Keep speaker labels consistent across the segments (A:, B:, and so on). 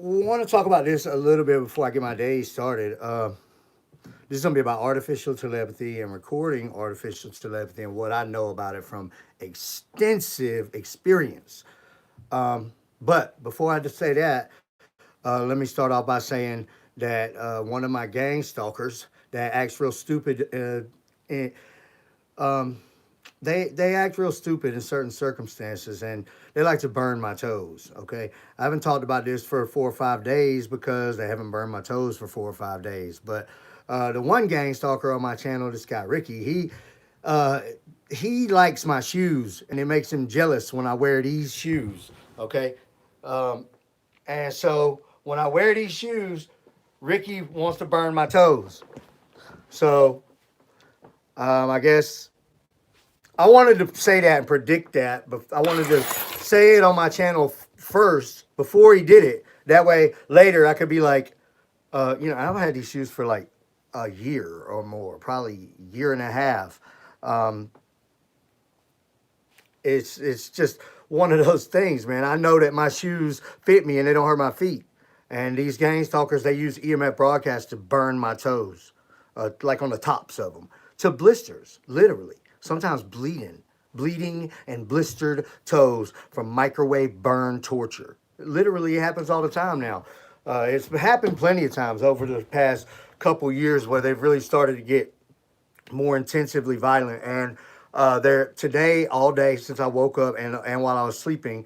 A: want to talk about this a little bit before I get my day started. This is going to be about artificial telepathy and recording artificial telepathy and what I know about it from extensive experience. But before I just say that, let me start off by saying that one of my gang stalkers that acts real stupid, they act real stupid in certain circumstances, and they like to burn my toes. Okay, I haven't talked about this for 4 or 5 days because they haven't burned my toes for 4 or 5 days. But the one gang stalker on my channel, this guy Ricky, uh, he likes my shoes, and it makes him jealous when I wear these shoes. Okay, um, and so when I wear these shoes, Ricky wants to burn my toes. So I guess I wanted to say that and predict that, but I wanted to say it on my channel first before he did it. That way, later I could be like, I've had these shoes for like a year or more, probably a year and a half. Um, it's just one of those things, man. I know that my shoes fit me and they don't hurt my feet. And these gang stalkers, they use EMF broadcast to burn my toes, like on the tops of them, to blisters, literally. Sometimes bleeding and blistered toes from microwave burn torture. Literally, it happens all the time now. It's happened plenty of times over the past couple years where they've really started to get more intensively violent. And they're today all day since I woke up and while I was sleeping,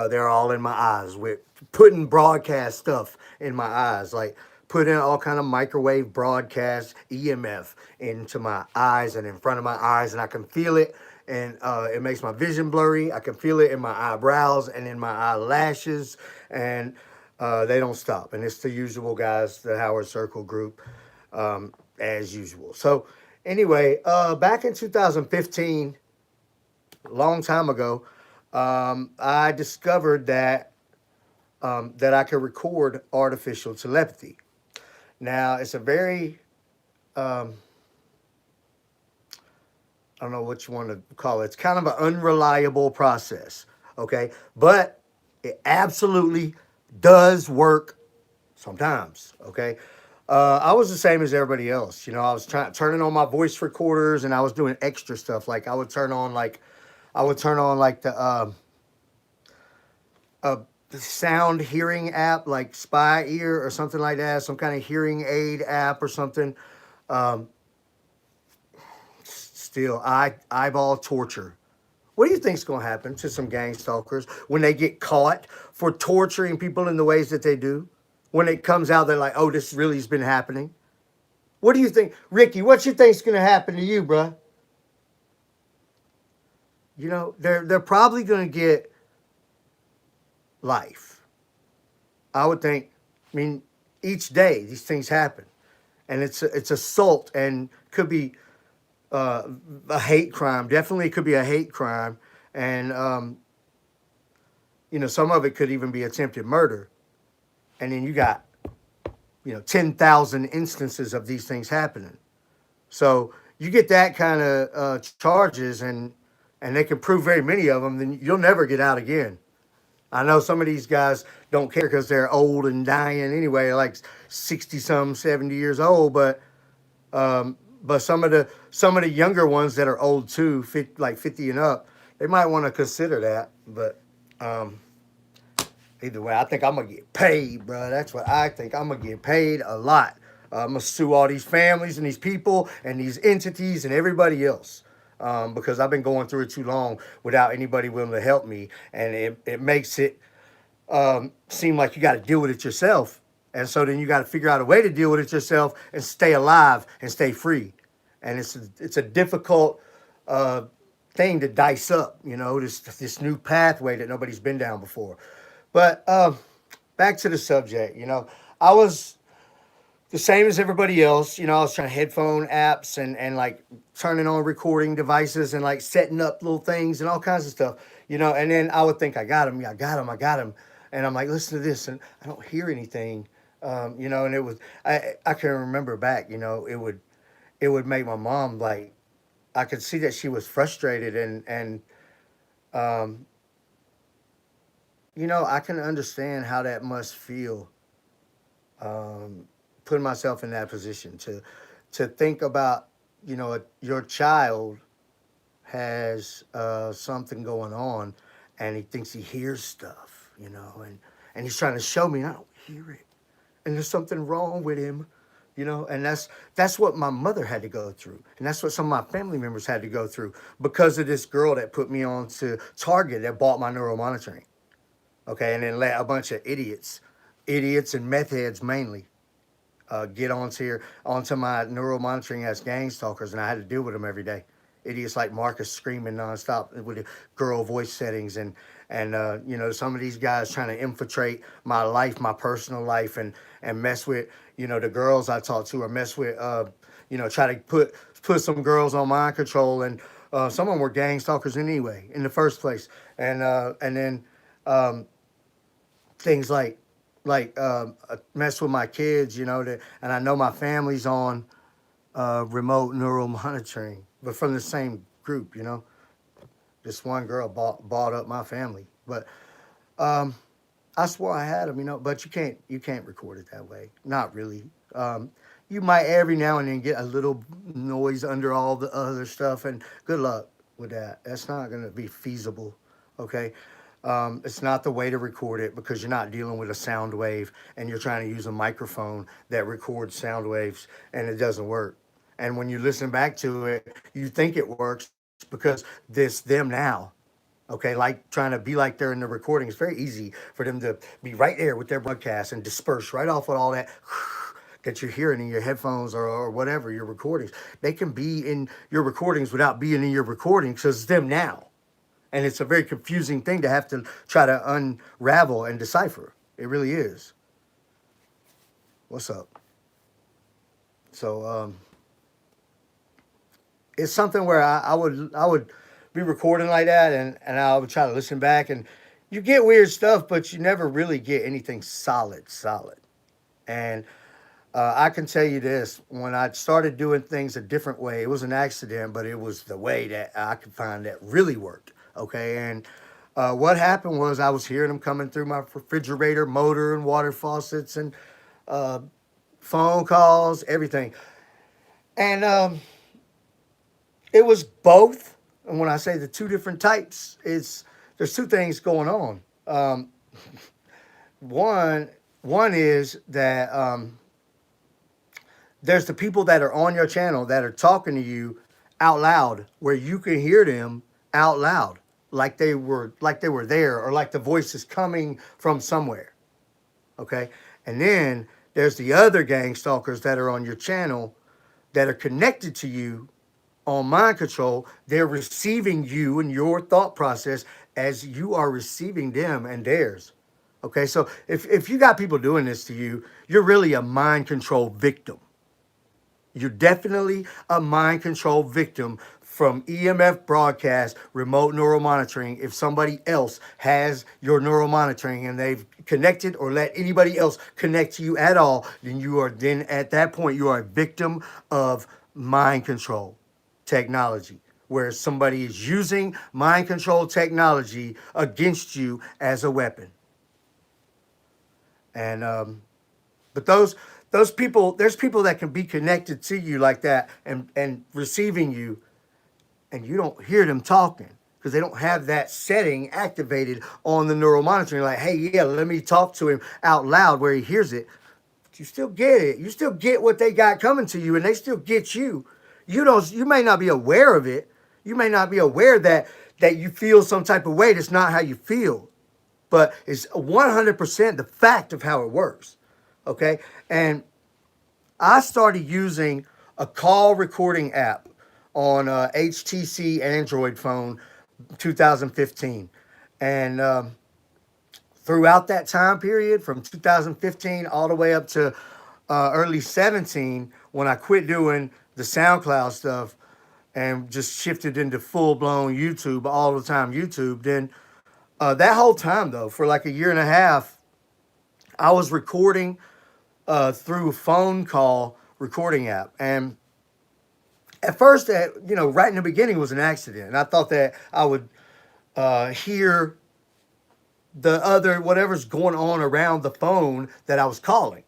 A: they're all in my eyes with putting broadcast stuff in my eyes, like putting all kind of microwave broadcast EMF into my eyes and in front of my eyes, and I can feel it. And it makes my vision blurry. I can feel it in my eyebrows and in my eyelashes, and they don't stop. And it's the usual guys, the Howard Circle group, as usual. So anyway, back in 2015, a long time ago, I discovered that I could record artificial telepathy. Now it's a very um, I don't know what you want to call it. It's kind of an unreliable process, okay? But it absolutely does work sometimes, okay? I was the same as everybody else. I was turning on my voice recorders, and I was doing extra stuff. Like I would turn on like the sound hearing app, like Spy Ear or something like that, some kind of hearing aid app or something. Um, Still, eyeball torture. What do you think's going to happen to some gang stalkers when they get caught for torturing people in the ways that they do? When it comes out, they're like, "Oh, this really has been happening." What do you think, Ricky? What you think's going to happen to you, bruh? They're probably going to get life. I would think. I mean, each day these things happen, and it's assault and could be uh, a hate crime. Definitely could be a hate crime, and some of it could even be attempted murder. And then you got 10,000 instances of these things happening. So you get that kind of charges, and they can prove very many of them, then you'll never get out again. I know some of these guys don't care because they're old and dying anyway, like 60 some, 70 years old. But some of the younger ones that are old too, like 50 and up, they might want to consider that. But um, either way, I think I'm gonna get paid, bro. That's what I think. I'm gonna get paid a lot. I'm gonna sue all these families and these people and these entities and everybody else. Because I've been going through it too long without anybody willing to help me, and it makes it seem like you got to deal with it yourself. And so then you got to figure out a way to deal with it yourself and stay alive and stay free. And it's a difficult uh, thing to dice up, this new pathway that nobody's been down before. But back to the subject, I was the same as everybody else. I was trying headphone apps and like turning on recording devices and like setting up little things and all kinds of stuff. And then I would think I got him, yeah, I got him, I got him, and I'm like, listen to this, and I don't hear anything. And it was I can remember back, it would make my mom like I could see that she was frustrated and um, I can understand how that must feel putting myself in that position to think about, your child has something going on, and he thinks he hears stuff, and he's trying to show me I don't hear it, and there's something wrong with him, and that's what my mother had to go through, and that's what some of my family members had to go through because of this girl that put me on to Target that bought my neural monitoring. Okay, and then let a bunch of idiots and meth heads mainly get onto my neural monitoring as gang stalkers, and I had to deal with them every day. Idiots like Marcus screaming nonstop with the girl voice settings, and some of these guys trying to infiltrate my life, my personal life, and mess with the girls I talk to, or mess with try to put some girls on mind control, and some of them were gang stalkers anyway in the first place, and then um, things like mess with my kids, and I know my family's on remote neural monitoring, but from the same group, This one girl bought up my family, but um, I swore I had them, but you can't record it that way. Not really. You might every now and then get a little noise under all the other stuff, and good luck with that. That's not going to be feasible. Okay. It's not the way to record it because you're not dealing with a sound wave and you're trying to use a microphone that records sound waves and it doesn't work. And when you listen back to it, you think it works because this them now. Okay, like trying to be like they're in the recording. It's very easy for them to be right there with their broadcast and disperse right off with all that that you're hearing in your headphones or whatever, your recordings. They can be in your recordings without being in your recordings because it's them now. And it's a very confusing thing to have to try to unravel and decipher. It really is. What's up? So it's something where I would be recording like that, and I would try to listen back, and you get weird stuff, but you never really get anything solid. And I can tell you this: when I started doing things a different way, it was an accident, but it was the way that I could find that really worked. Okay, and what happened was I was hearing them coming through my refrigerator, motor, and water faucets, and uh, phone calls, everything, and it was both. And when I say the two different types, it's there's two things going on. One one is that there's the people that are on your channel that are talking to you out loud, where you can hear them out loud, like they were there, or like the voice is coming from somewhere. Okay, and then there's the other gang stalkers that are on your channel that are connected to you on mind control. They're receiving you and your thought process as you are receiving them and theirs. Okay, so if you got people doing this to you, you're really a mind control victim. You're definitely a mind control victim from EMF broadcast, remote neural monitoring. If somebody else has your neural monitoring and they've connected or let anybody else connect to you at all, then at that point you are a victim of mind control technology, where somebody is using mind control technology against you as a weapon. And but those people, there's people that can be connected to you like that and receiving you, and you don't hear them talking because they don't have that setting activated on the neural monitoring. Like, hey, yeah, let me talk to him out loud where he hears it. But you still get it. You still get what they got coming to you, and they still get you. You don't. You may not be aware of it. You may not be aware that you feel some type of way. That's not how you feel, but it's 100% the fact of how it works. Okay, and I started using a call recording app on HTC Android phone 2015. And throughout that time period, from 2015 all the way up to early 17, when I quit doing the SoundCloud stuff and just shifted into full blown YouTube, all the time YouTube, then that whole time, though, for like a year and a half, I was recording through a phone call recording app. And at first, right in the beginning, it was an accident. And I thought that I would hear the other, whatever's going on around the phone that I was calling.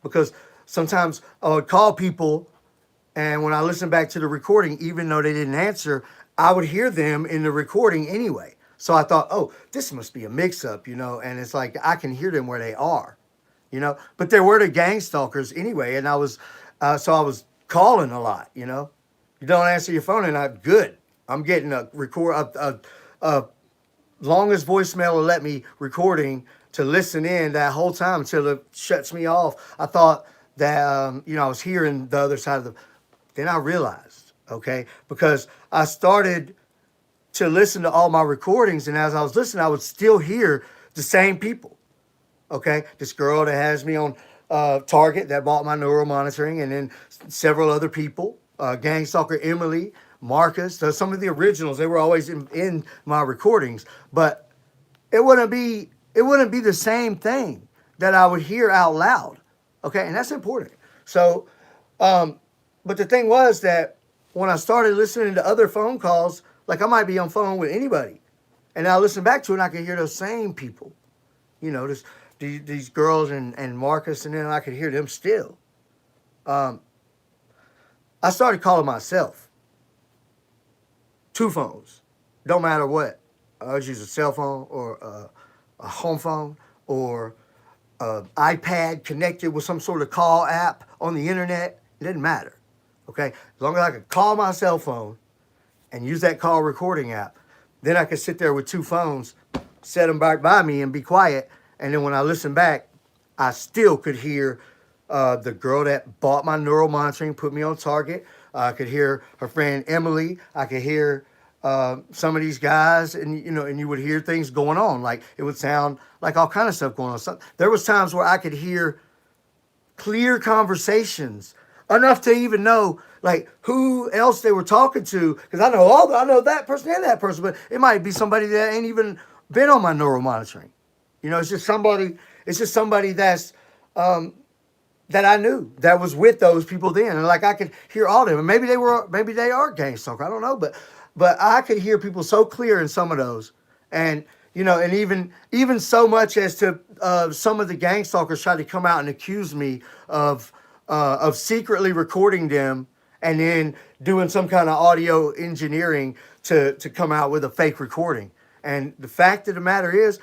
A: because sometimes I would call people, and when I listened back to the recording, even though they didn't answer, I would hear them in the recording anyway. So I thought, oh, this must be a mix up, and it's like I can hear them where they are, But there were the gang stalkers anyway, and so I was calling a lot, You don't answer your phone, and I'm good. I'm getting a longest voicemail will let me recording to listen in that whole time until it shuts me off. I thought that I was hearing the other side of the. Then I realized, okay, because I started to listen to all my recordings, and as I was listening, I would still hear the same people. Okay, this girl that has me on Target that bought my neural monitoring, and then several other people, gang stalker Emily, Marcus, some of the originals. They were always in my recordings, but it wouldn't be the same thing that I would hear out loud. Okay, and that's important. So, but the thing was that when I started listening to other phone calls, like I might be on phone with anybody, and I listen back to it, and I can hear those same people. This these girls and Marcus, and then I could hear them still. Um, I started calling myself. Two phones, don't matter what. I was using a cell phone or a home phone or iPad connected with some sort of call app on the internet. It didn't matter. Okay, as long as I could call my cell phone and use that call recording app, then I could sit there with two phones, set them back by me, and be quiet. And then when I listen back, I still could hear the girl that bought my neural monitoring, put me on Target. I could hear her friend Emily. I could hear some of these guys, and you would hear things going on. Like it would sound like all kind of stuff going on. So, there was times where I could hear clear conversations enough to even know like who else they were talking to, because I know that person and that person, but it might be somebody that ain't even been on my neural monitoring. It's just somebody. It's just somebody that's that I knew that was with those people then, and like I could hear all of them. And maybe they are gang stalker. I don't know, but I could hear people so clear in some of those, and and even so much as to some of the gang stalkers tried to come out and accuse me of secretly recording them and then doing some kind of audio engineering to come out with a fake recording. And the fact of the matter is,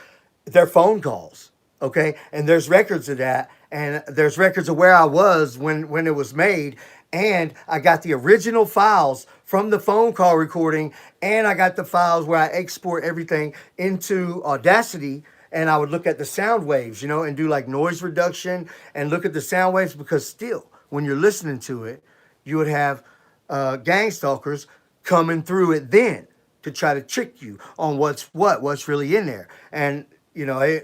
A: they're phone calls, okay? And there's records of that, and there's records of where I was when it was made, and I got the original files from the phone call recording, and I got the files where I export everything into Audacity, and I would look at the sound waves, and do like noise reduction and look at the sound waves, because still, when you're listening to it, you would have gang stalkers coming through it then to try to trick you on what's really in there. And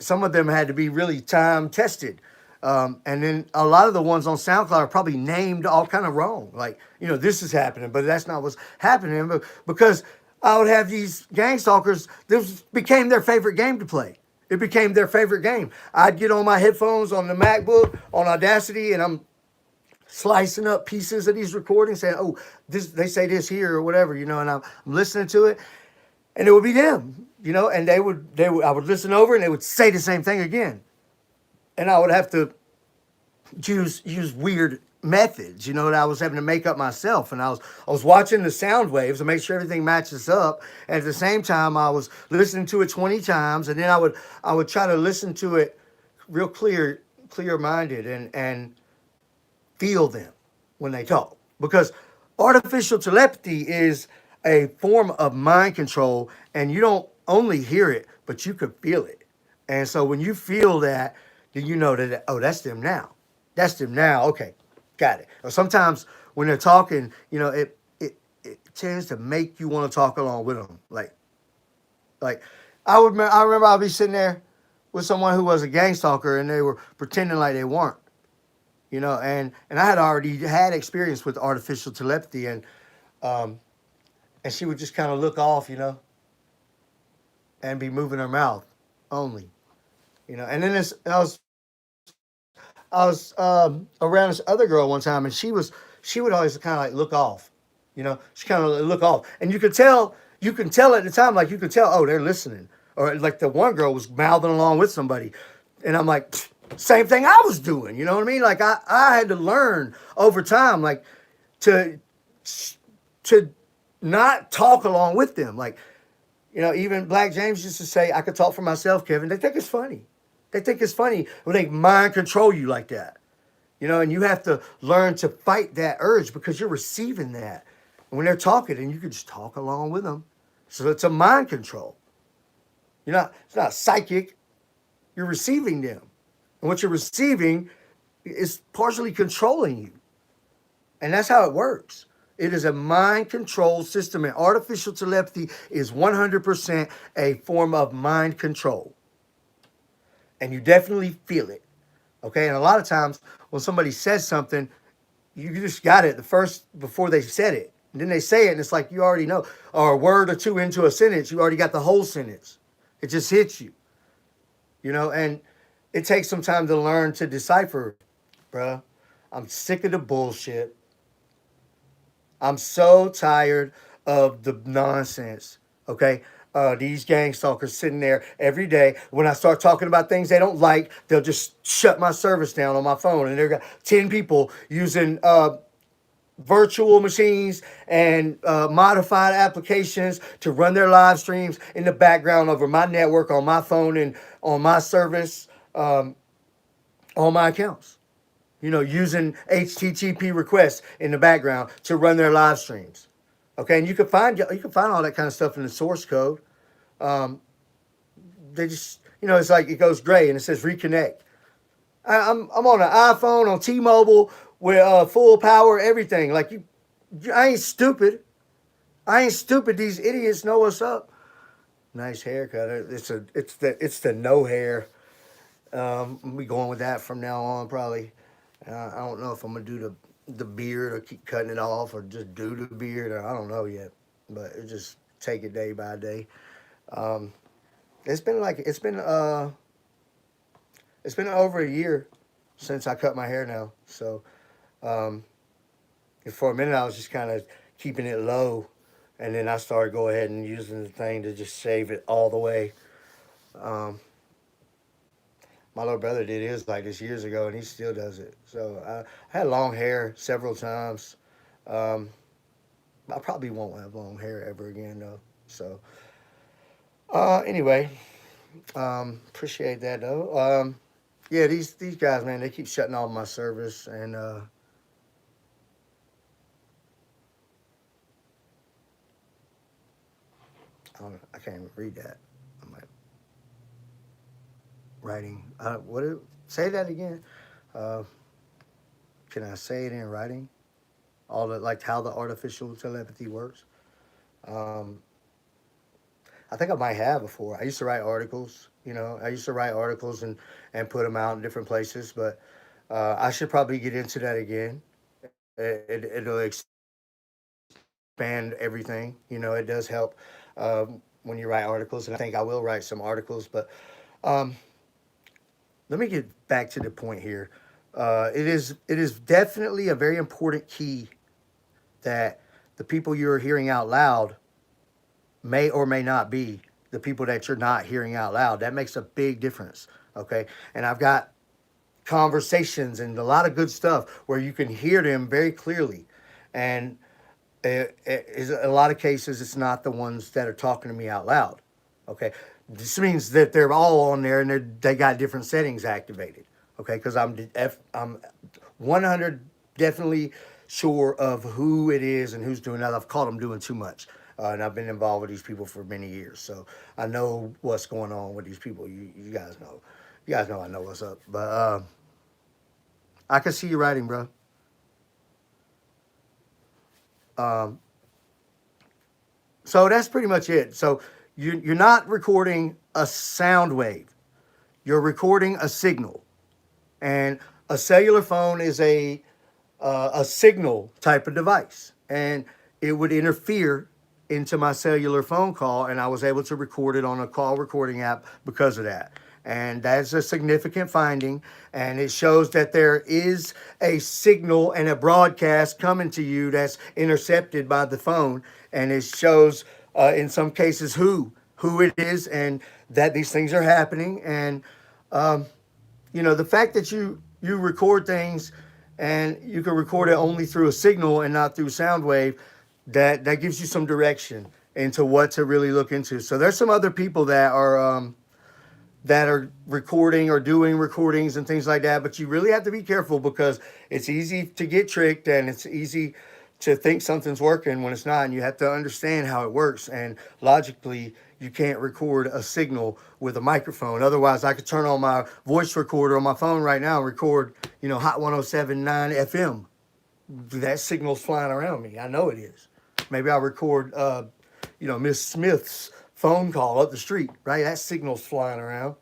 A: some of them had to be really time tested. And then a lot of the ones on SoundCloud are probably named all kind of wrong. Like, this is happening, but that's not what's happening. But because I would have these gang stalkers, this became their favorite game to play. It became their favorite game. I'd get on my headphones on the MacBook, on Audacity, and I'm slicing up pieces of these recordings saying, oh, they say this here or whatever, and I'm listening to it. And it would be them, and I would listen over and they would say the same thing again. And I would have to use weird methods, that I was having to make up myself. And I was watching the sound waves to make sure everything matches up. And at the same time, I was listening to it 20 times, and then I would try to listen to it real clear-minded and feel them when they talk. Because artificial telepathy is a form of mind control, and you don't only hear it, but you can feel it. And so when you feel that, then you know that, oh, that's them now. That's them now. Okay, got it. Or sometimes when they're talking, it tends to make you want to talk along with them. Like I remember I'd be sitting there with someone who was a gang stalker, and they were pretending like they weren't. And I had already had experience with artificial telepathy, and she would just kind of look off, and be moving her mouth only, And then I was around this other girl one time, and she would always kind of like look off, she kind of look off, and you can tell at the time, like you could tell, oh, they're listening, or like the one girl was mouthing along with somebody, and I'm like, Same thing I was doing. You know what I mean? Like I had to learn over time, like to to not talk along with them. Like, even Black James used to say, I could talk for myself, Kevin. They think it's funny. They think it's funny when they mind control you like that. And you have to learn to fight that urge because you're receiving that. And when they're talking, and you can just talk along with them. So it's a mind control. It's not psychic. You're receiving them. And what you're receiving is partially controlling you. And that's how it works. It is a mind control system, and artificial telepathy is 100% a form of mind control. And you definitely feel it. Okay. And a lot of times when somebody says something, you just got it the first before they said it. And then they say it, and it's like you already know. Or a word or two into a sentence, you already got the whole sentence. It just hits you, and it takes some time to learn to decipher, bruh. I'm sick of the bullshit. I'm so tired of the nonsense. Okay. These gang stalkers sitting there every day. When I start talking about things they don't like, they'll just shut my service down on my phone. And they've got 10 people using virtual machines and modified applications to run their live streams in the background over my network on my phone and on my service, on my accounts. Using HTTP requests in the background to run their live streams. Okay, and you can find all that kind of stuff in the source code. They just it's like it goes gray and it says reconnect. I'm on an iPhone on T-Mobile with full power, everything. Like I ain't stupid. I ain't stupid. These idiots know what's up. Nice haircut. It's the no hair. I'll be going with that from now on probably. I don't know if I'm gonna do the beard or keep cutting it off or just do the beard. Or I don't know yet, but it just take it day by day. Um, it's been over a year since I cut my hair now. So um, for a minute I was just kind of keeping it low, and then I started go ahead and using the thing to just shave it all the way. Um, my little brother did his like this years ago, and he still does it. So I had long hair several times. Um, I probably won't have long hair ever again though. So anyway, appreciate that though. Yeah, these guys, man, they keep shutting off my service, and I can't even read that. I'm like writing. Say that again? Uh, can I say it in writing? All the like how the artificial telepathy works. Um, I think I might have before. I used to write articles. I used to write articles and put them out in different places. But I should probably get into that again. It'll expand everything. It does help when you write articles, and I think I will write some articles. But um, let me get back to the point here. It is definitely a very important key that the people you're hearing out loud may or may not be the people that you're not hearing out loud. That makes a big difference. Okay. And I've got conversations and a lot of good stuff where you can hear them very clearly. And is a lot of cases, it's not the ones that are talking to me out loud. Okay. This means that they're all on there and they got different settings activated. Okay. Because I'm 100 definitely sure of who it is and who's doing that. I've caught them doing too much. And I've been involved with these people for many years. So I know what's going on with these people. You guys know. You guys know I know what's up. But I can see you writing, bro. Um, so that's pretty much it. So you're not recording a sound wave. You're recording a signal. And a cellular phone is a signal type of device, and it would interfere into my cellular phone call, and I was able to record it on a call recording app because of that. And that's a significant finding, and it shows that there is a signal and a broadcast coming to you that's intercepted by the phone, and it shows in some cases who it is, and that these things are happening, and the fact that you record things and you can record it only through a signal and not through sound wave, that gives you some direction into what to really look into. So there's some other people that are recording or doing recordings and things like that, but you really have to be careful because it's easy to get tricked and it's easy to think something's working when it's not, and you have to understand how it works. And logically, you can't record a signal with a microphone. Otherwise, I could turn on my voice recorder on my phone right now and record, Hot 107.9 FM. That signal's flying around me. I know it is. Maybe I'll record, Miss Smith's phone call up the street, right? That signal's flying around.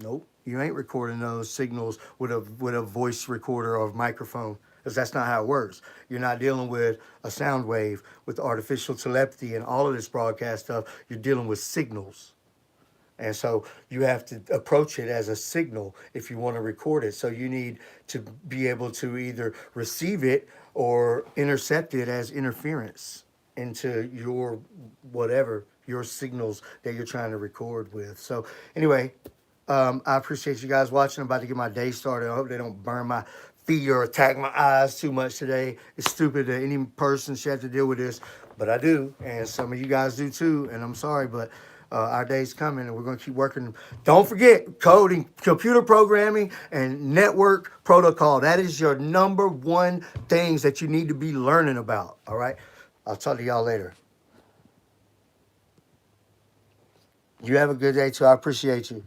A: Nope, you ain't recording those signals with a voice recorder or microphone, because that's not how it works. You're not dealing with a sound wave with artificial telepathy and all of this broadcast stuff. You're dealing with signals. And so you have to approach it as a signal if you want to record it. So you need to be able to either receive it or intercept it as interference into your whatever, your signals that you're trying to record with. So anyway, I appreciate you guys watching. I'm about to get my day started. I hope they don't burn my feet or attack my eyes too much today. It's stupid that any person should have to deal with this, but I do. And some of you guys do too. And I'm sorry, but our day's coming and we're going to keep working. Don't forget coding, computer programming, and network protocol. That is your number one things that you need to be learning about. All right. I'll talk to y'all later. You have a good day too. I appreciate you.